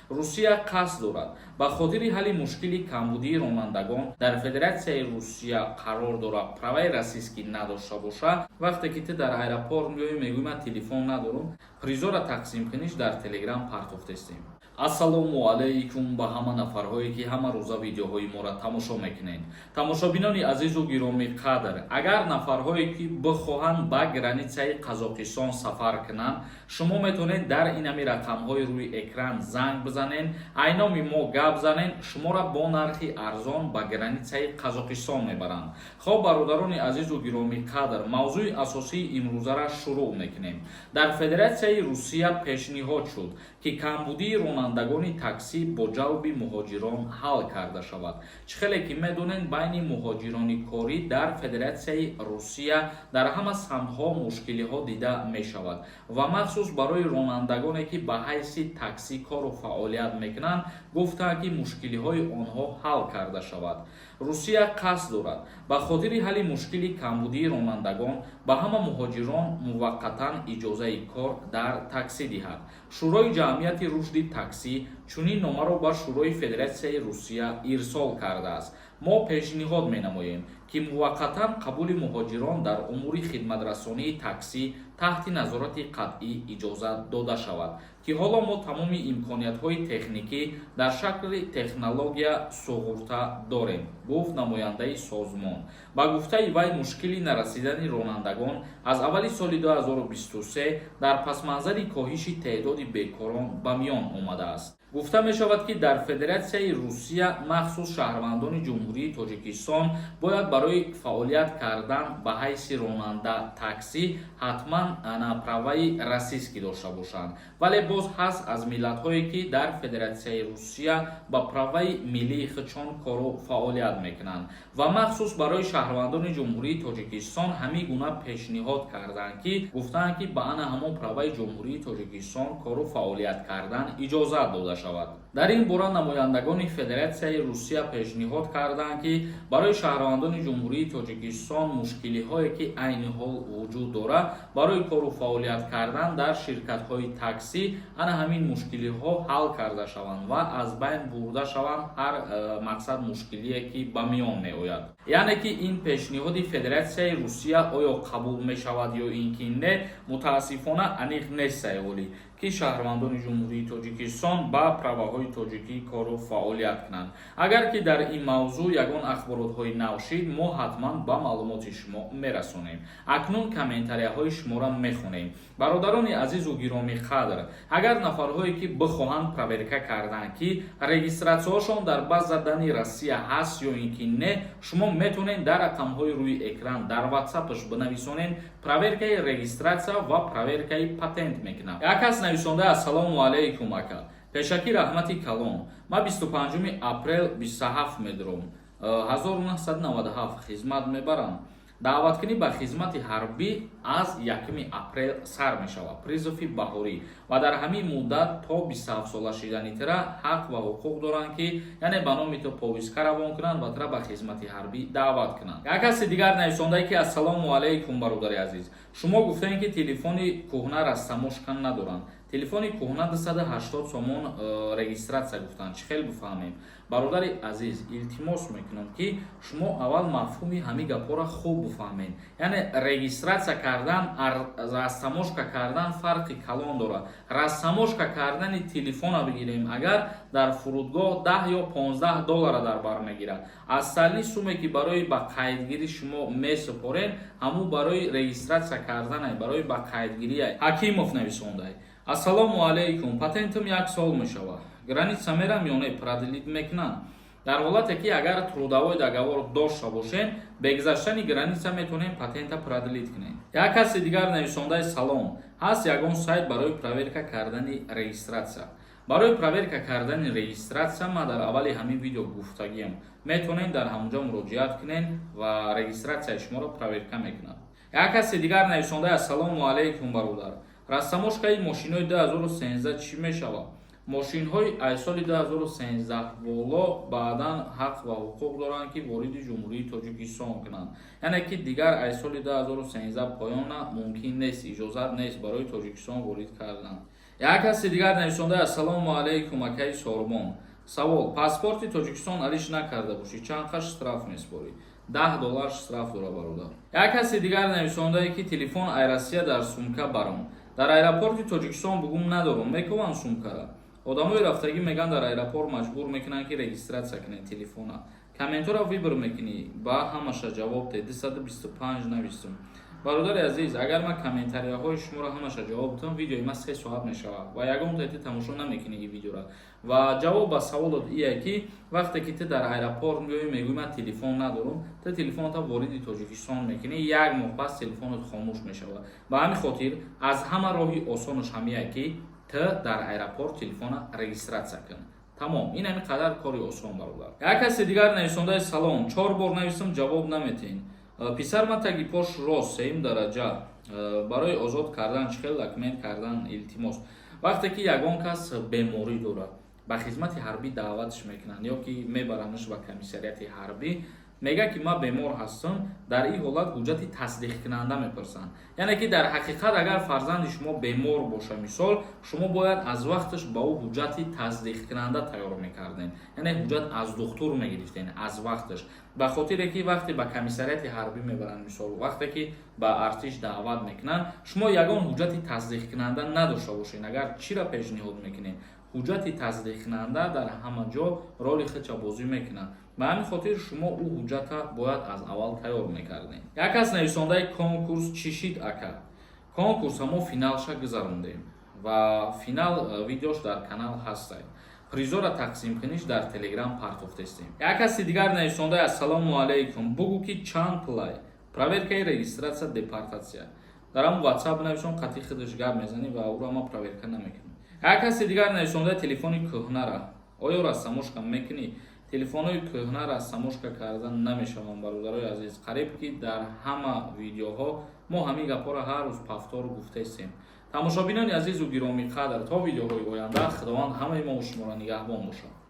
русия қасд дорад ба хотири ҳалли мушкили камбудии ронандагон дар федератсияи русия қарор дорад праваи расистӣ надошта боша. вақте ки ту дар аэропорт меоӣ мегӯӣ ман телефон надорам, призора тақсим куниш дар телеграм партофтестем. ассалому алайкум ба ҳама нафарҳое ки ҳама рӯза видеоҳои моро тамошо мекунед. Тамошобинони азизу гироми қадр, агар нафарҳое ки бихоҳанд ба границаи Қазоқистон сафар кунанд, шумо метавонед дар инами рақамҳои рӯи экран занг бизанед, айноми мо гап занед, шуморо бо нархи арзон ба границаи Қазоқистон мебаранд. хоб бародарони азизу гироми қадр, мавзӯи асосии имрӯзара шурӯъ мекунем. дар федератсияи Русия пешниҳод шуд ки камбудии ронандагони таксӣ бо ҷалби муҳоҷирон ҳал карда шавад. чӣ хеле ки медонед, байни муҳоҷирони корӣ дар федератсияи Русия дар ҳама самтҳо мушкилиҳо дида мешавад ва махсус барои ронандагоне ки ба ҳайси таксӣ кору фаъолият мекунанд, гуфтанд ки мушкилиҳои онҳо ҳал карда шавад. русия қасд дорад ба хотири ҳалли мушкили камбудии ронандагон ба ҳама муҳоҷирон муваққатан иҷозаи кор дар таксӣ диҳад. шӯрои ҷамъияти рушди таксӣ чунин номаро ба шӯрои федератсияи Русия ирсол кардааст. мо пешниҳод менамоем ки муваққатан қабули муҳоҷирон дар умури хидматрасонии таксӣ таҳти назорати қатъӣ иҷозат дода шавад, ки ҳоло мо тамоми имкониятҳои техникӣ дар шакли технология суғурта дорем, гуфт намояндаи созмон. ба гуфтаи вай, мушкили нарасидани ронандагон аз аввали соли 2023 дар пасманзари коҳиши теъдоди бекорон ба миён омадааст. гуфта мешавад ки дар федератсияи Русия махсус шаҳрвандони ҷумҳурии Тоҷикистон бояд барои фаъолият кардан ба ҳайси ронанда таксӣ ҳатман праваи расистӣ дошта бошанд, вале боз ҳаст аз миллатҳое ки дар федератсияи Русия ба праваи миллии худшон кору фаъолият мекунанд ва махсус барои шаҳрвандони ҷумҳурии Тоҷикистон ҳамин гуна пешниҳод карданд ки гуфтанд ки ба ана ҳамон праваи ҷумҳурии Тоҷикистон кору фаъолият кардан иҷозат дода шавад. дар ин бора намояндагони федератсияи Русия пешниҳод карданд ки барои шаҳрвандони ҷумҳурии Тоҷикистон мушкилиҳое ки айни ҳол вуҷуд дорад барои кору фаъолият кардан дар ширкатҳои таксӣ, ана ҳамин мушкилиҳо ҳал карда шаванд ва аз байн бурда шаванд ҳар мақсад мушкилие ки ба миён меояд. яъне ки ин пешниҳоди федератсияи Русия оё қабул мешавад ё ин ки не, мутаассифона аниқ нест саёлӣ ки шаҳрвандони ҷумҳурии Тоҷикистон ба праваҳои тоҷикӣ кору фаъолият кунанд. агар ки дар ин мавзӯъ ягон ахборотҳои нав шид, мо ҳатман ба маълумоти шумо мерасонем. акнун комментарияҳои шуморо мехонем. бародарони азизу гироми қадр, агар нафарҳое ки бихоҳанд проверка кардан ки регистратсияҳошон дар баъз задани Россия ҳаст ё ин ки не, шумо метавонед дар рақамҳои рӯи экран дар ватсапаш бинависонед проверкаи регистратсия ва проверкаи патент мекунам. як кас нависонда: ассалому алайкум ака, пешакӣ раҳмати калон, ман 25 апрел 27 медурам 1997 хизмат мебарам. даъваткунӣ ба хизмати ҳарбӣ аз 1 апрел сар мешавад, призофи баҳорӣ, ва дар ҳамин муддат то 27 сола шидани тира ҳақ ва ҳуқуқ доранд ки яъне ба номи то повистка равон кунанд ва тира ба хизмати ҳарбӣ даъват кунанд. як каси дигар нависондае ки: ассалому алайкум бародари азиз, шумо гуфтаед ки телефони кӯҳна растамошка надоранд. телефони кӯҳна 280 сомон регистратсия гуфтанд. чӣ хел бифаҳмем? бародари азиз, илтимос мекунам ки шумо аввал мафҳуми ҳамин гапҳоро хуб бифаҳмед. яъне регистратсия кардан, растамошка кардан фарқи калон дорад. растамошка кардани телефона бигирем, агар дар фурудгоҳ 10 ё 15 доллара дар бар мегирад. асали суме ки барои ба қайдгирӣ шумо месупоред, ҳамун барои регистратсия карданай, барои ба қайдгирия. ҳакимов нависондай: ассалому алайкум, патентам 1 сол мешавад. граница мерам ё не, продлит мекунанд. дар ҳолате ки агар трудовой договор дошта бошем, бегзаштани граница метавонем патента продлит кунем. як каси дигар нависондаи: салом, ҳаст ягон сайт барои проверка кардани регистратсия. барои проверка кардани регистратсия ма дар аввали ҳамин видео гуфтагиам, метавонед дар ҳамонҷо муроҷиат кунед ва регистратсияи шуморо проверка мекунад. як каси дигар нависондаи: ассалому алайкум бародар, растамошкаи мошинои 2013 чӣ мешавад? мошинҳои аз соли 2013 боло баъдан ҳақ ва ҳуқуқ доранд ки вориди ҷумҳурии Тоҷикистон кунанд. яъне ки дигар аз соли 2013 поёна мумкин нест, иҷозат нест барои Тоҷикистон ворид кардан. як каси дигар нависонда ассалому алайкум акаи Сормон. Савол: паспорти Тоҷикистон алиш накарда бошӣ, чанд қаш штраф меспорӣ? $10 штраф дора бародар. Як каси дигар нависондае ки телефон Айросия дар сумка барам. Дар аэропорти Тоҷикистон бугум надорам, мекувам сумкара. Одамои рафтагӣ мегӯянд дар аэропорт маҷбур мекунанд ки регистратсия кунед телефона. Комментора вибр мекунӣ, ба ҳамаша ҷавоб дед. 225 нависм. бародари азиз, агар ман комментарияҳои шуморо ҳамаша ҷавоб дидам, видеои ман 3 соат мешавад ва ягон дете тамошо намекунӣ ин видеоро. Ва ҷавоб ба саволот ие ки вақте ки ту дар аэропорт мегӯӣ ман телефон надорам, ту телефонато вориди Тоҷикистон мекунӣ, як моҳ пас телефонот хомӯш мешавад. Ба ҳамин хотир аз ҳама роҳи осонаш ҳамие ки ту дар аэропорт телефона регистратсия кун. Тамом, ин ҳамин қадар кори осон бародар. Як каси дигар нависондаи салом, 4 бор нависам, ҷавоб наметин. Писар ман таги пош рост 3 дараҷа барои озод кардан чихел документ кардан илтимос. Вақте ки ягон кас беморӣ дорад, ба хизмати ҳарбӣ даъватш мекунанд ё ки мебаранаш ба комиссарияти ҳарбӣ, мега ки ман бемор ҳастам, дар ин ҳолат ҳуҷҷати тасдиқкунанда мепурсанд. Яъне ки дар ҳақиқат агар фарзанди шумо бемор боша мисол, шумо бояд аз вақташ ба ӯ ҳуҷҷати тасдиқкунанда тайёр мекардем. Яъне ҳуҷҷат аз духтур мегирифтен аз вақташ. Ба хотире ки вақте ба комиссарияти ҳарбӣ мебаранд мисол, вақте ки ба артиш даъват мекунанд, шумо ягон ҳуҷҷати тасдиқкунанда надошта бошед. Агар чиро пешниҳод мекунед, ҳуҷҷати тасдиқкунанда дар ҳама ҷо роли худша бозӣ мекунад. Ба ҳамин хотир шумо ӯ ҳуҷҷата бояд аз аввал тайёр мекардем. Як кас нависондаи конкурс чишид ака. Конкурса мо финалша гузарондем ва финал видеош дар канал ҳастад. Призора тақсим куниш дар Telegram партофтестем. Як каси дигар нависондаи ассалому алайкум, бугу ки чанд плай, проверкаи регистратсия, депортатсия. Дар ҳамон WhatsApp нависом, қатъи худаш гап мезанӣ ва ӯро ма проверка намекунам. Як каси дигар нависондаи телефони кӯҳнара, оё рассамошка мекунӣ? Телефонои кӯҳна рассамошка кардан намешаванд бародарои азиз. Қариб ки дар ҳама видеоҳо мо ҳамин гапҳоро ҳар рӯз павтор гуфтаистем. тамошобинони азизу гиромиқадр, то видеоҳои оянда, худованд ҳамаи мо шуморо нигаҳбон бошад.